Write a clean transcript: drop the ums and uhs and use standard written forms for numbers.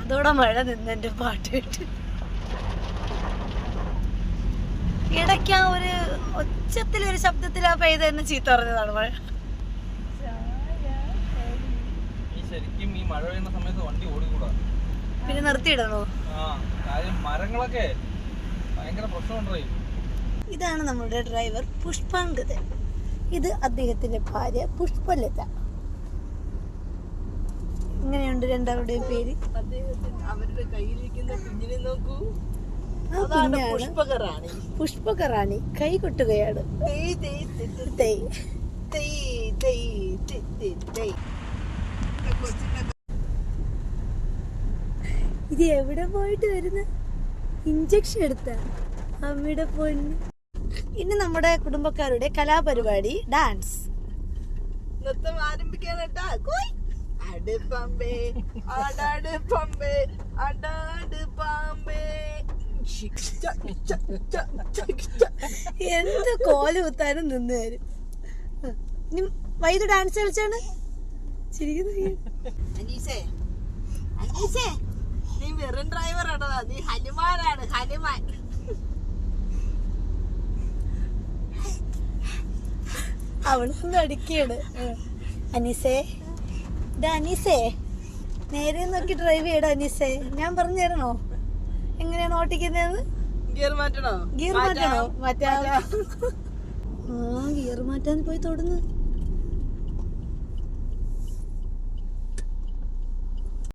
അതോടെ മഴ നിന്നെന്റെ പാട്ട് കേട്ട്. ഇടയ്ക്ക് ആ ഒരു ഒച്ചത്തിലൊരു ശബ്ദത്തിലാ പെയ്ത എന്നെ ചീത്ത പറഞ്ഞതാണ് മഴ. ശരിക്കും ഈ മഴ പെയ്യുന്ന സമയത്ത് വണ്ടി ഓടിക്കൂടാ, പിന്നെ നിർത്തിയിടണോ? മരങ്ങളൊക്കെ ഭയങ്കര പ്രശ്നമുണ്ടോ. ഇതാണ് നമ്മുടെ ഡ്രൈവർ പുഷ്പാങ്കദൻ. ഇത് അദ്ദേഹത്തിന്റെ ഭാര്യ പുഷ്പലത. ഇങ്ങനെയുണ്ട് രണ്ടാളുടെയും പേര്. അവരുടെ കയ്യിലിരിക്കുന്ന കുഞ്ഞിനെ നോക്കൂ, പുഷ്പകറാണി കൈ കൊട്ടുകയാണ്. ഇത് എവിടെ പോയിട്ട് വരുന്ന? ഇഞ്ചക്ഷൻ എടുത്ത അമ്മയുടെ പൊന്ന്. ഇനി നമ്മുടെ കുടുംബക്കാരുടെ കലാപരിപാടി ഡാൻസ്. നൃത്തം ആരംഭിക്കാനട്ടാ. അടുപ്പമ്പേ ആടാട് പമ്പേ അടാട് പാമ്പേ. എന്ത് കോല് കുത്താനും നിന്ന് തരും. ഇനി വൈകിട്ട് ഡാൻസ് കളിച്ചാണ് അനീസേ, അനീസേ, നീ വെറും ഡ്രൈവർ ആണോ? നീ ഹനുമാനാണ്, ഹനുമാൻ. അവളൊന്നും അടിക്കാണ്. അനീസേ, ഇത് അനീസേ, നേരെ നോക്കി ഡ്രൈവ് ചെയ്യടോ അനീസേ. ഞാൻ പറഞ്ഞു തരണോ എങ്ങനെയാണ് ഓട്ടിക്കുന്നത്? ഗിയർ മാറ്റണോ? ഗിയർ മാറ്റണോ? മാറ്റാ. ഗിയർ മാറ്റാൻ പോയി തൊടുന്നു.